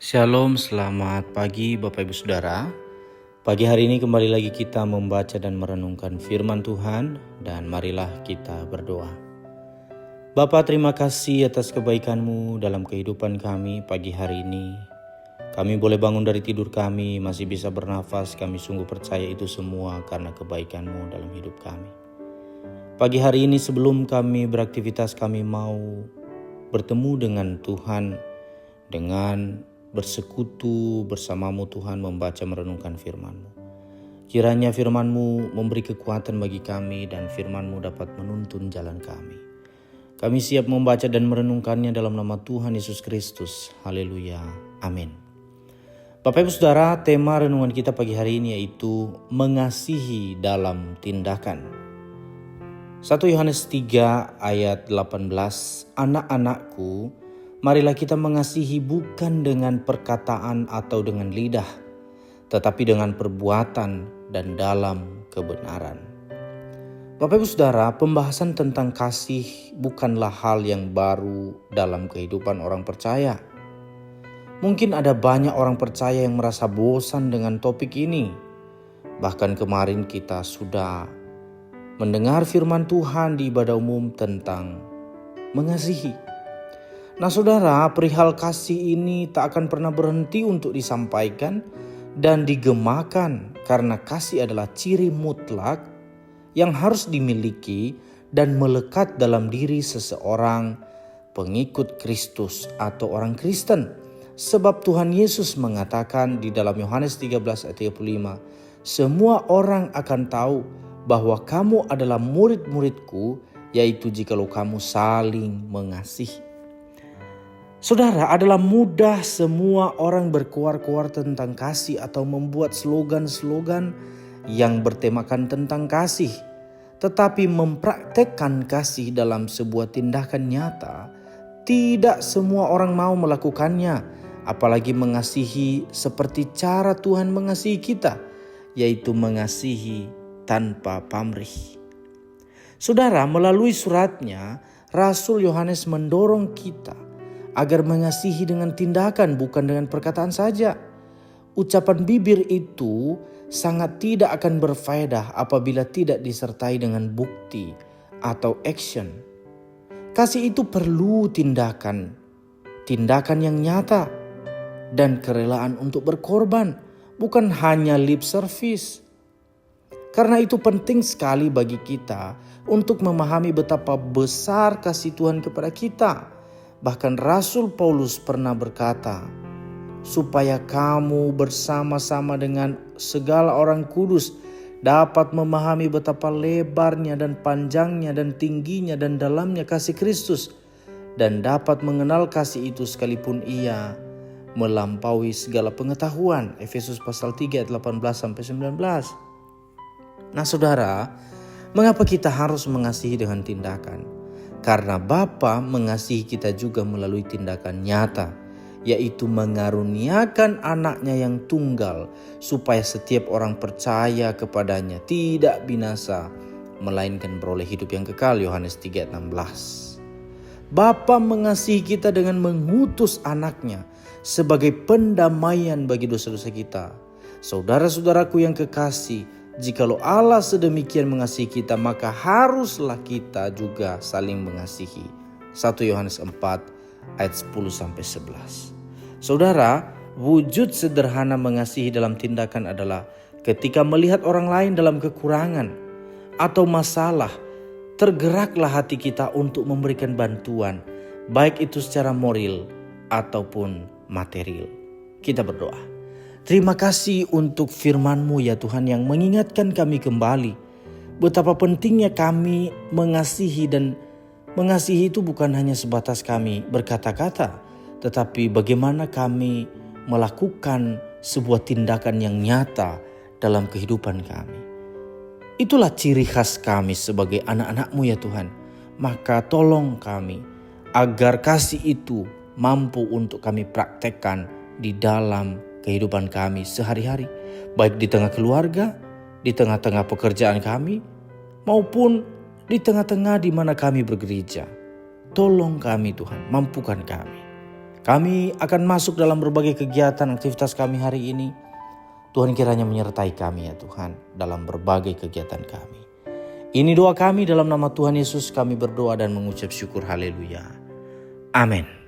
Shalom, selamat pagi Bapak Ibu Saudara. Pagi hari ini kembali lagi kita membaca dan merenungkan firman Tuhan, dan marilah kita berdoa. Bapa, terima kasih atas kebaikan-Mu dalam kehidupan kami pagi hari ini. Kami boleh bangun dari tidur kami, masih bisa bernafas, kami sungguh percaya itu semua karena kebaikan-Mu dalam hidup kami. Pagi hari ini sebelum kami beraktivitas, kami mau bertemu dengan Tuhan, dengan bersekutu bersama-Mu Tuhan, membaca merenungkan firman-Mu. Kiranya firman-Mu memberi kekuatan bagi kami dan firman-Mu dapat menuntun jalan kami. Kami siap membaca dan merenungkannya dalam nama Tuhan Yesus Kristus. Haleluya. Amin. Bapak Ibu Saudara, tema renungan kita pagi hari ini yaitu mengasihi dalam tindakan. 1 Yohanes 3 ayat 18, anak-anakku, marilah kita mengasihi bukan dengan perkataan atau dengan lidah, tetapi dengan perbuatan dan dalam kebenaran. Bapak Ibu Saudara, pembahasan tentang kasih bukanlah hal yang baru dalam kehidupan orang percaya. Mungkin ada banyak orang percaya yang merasa bosan dengan topik ini. Bahkan kemarin kita sudah mendengar firman Tuhan di ibadah umum tentang mengasihi. Nah saudara, perihal kasih ini tak akan pernah berhenti untuk disampaikan dan digemakan, karena kasih adalah ciri mutlak yang harus dimiliki dan melekat dalam diri seseorang pengikut Kristus atau orang Kristen. Sebab Tuhan Yesus mengatakan di dalam Yohanes 13 ayat 35, semua orang akan tahu bahwa kamu adalah murid-muridku, yaitu jikalau kamu saling mengasihi. Saudara, adalah mudah semua orang berkuar-kuar tentang kasih atau membuat slogan-slogan yang bertemakan tentang kasih. Tetapi mempraktekkan kasih dalam sebuah tindakan nyata, tidak semua orang mau melakukannya. Apalagi mengasihi seperti cara Tuhan mengasihi kita, yaitu mengasihi tanpa pamrih. Saudara, melalui suratnya, Rasul Yohanes mendorong kita agar mengasihi dengan tindakan, bukan dengan perkataan saja. Ucapan bibir itu sangat tidak akan berfaedah apabila tidak disertai dengan bukti atau action. Kasih itu perlu tindakan yang nyata dan kerelaan untuk berkorban, bukan hanya lip service. Karena itu penting sekali bagi kita untuk memahami betapa besar kasih Tuhan kepada kita. Bahkan Rasul Paulus pernah berkata, supaya kamu bersama-sama dengan segala orang kudus dapat memahami betapa lebarnya dan panjangnya dan tingginya dan dalamnya kasih Kristus, dan dapat mengenal kasih itu sekalipun ia melampaui segala pengetahuan. Efesus pasal 3 ayat 18-19. Nah saudara, mengapa kita harus mengasihi dengan tindakan? Karena Bapa mengasihi kita juga melalui tindakan nyata, yaitu mengaruniakan anaknya yang tunggal, supaya setiap orang percaya kepadanya tidak binasa, melainkan beroleh hidup yang kekal. Yohanes 3:16. Bapa mengasihi kita dengan mengutus anaknya sebagai pendamaian bagi dosa-dosa kita. Saudara-saudaraku yang kekasih, jikalau Allah sedemikian mengasihi kita, maka haruslah kita juga saling mengasihi. 1 Yohanes 4 ayat 10-11. Saudara, wujud sederhana mengasihi dalam tindakan adalah ketika melihat orang lain dalam kekurangan atau masalah, tergeraklah hati kita untuk memberikan bantuan, baik itu secara moral ataupun material. Kita berdoa. Terima kasih untuk firman-Mu ya Tuhan, yang mengingatkan kami kembali betapa pentingnya kami mengasihi, dan mengasihi itu bukan hanya sebatas kami berkata-kata, tetapi bagaimana kami melakukan sebuah tindakan yang nyata dalam kehidupan kami. Itulah ciri khas kami sebagai anak-anak-Mu ya Tuhan. Maka tolong kami agar kasih itu mampu untuk kami praktekkan di dalam kehidupan kami sehari-hari, baik di tengah keluarga, di tengah-tengah pekerjaan kami, maupun di tengah-tengah di mana kami bergereja. Tolong kami Tuhan, mampukan kami. Kami akan masuk dalam berbagai kegiatan aktivitas kami hari ini. Tuhan kiranya menyertai kami ya Tuhan dalam berbagai kegiatan kami. Ini doa kami dalam nama Tuhan Yesus kami berdoa dan mengucap syukur haleluya. Amin.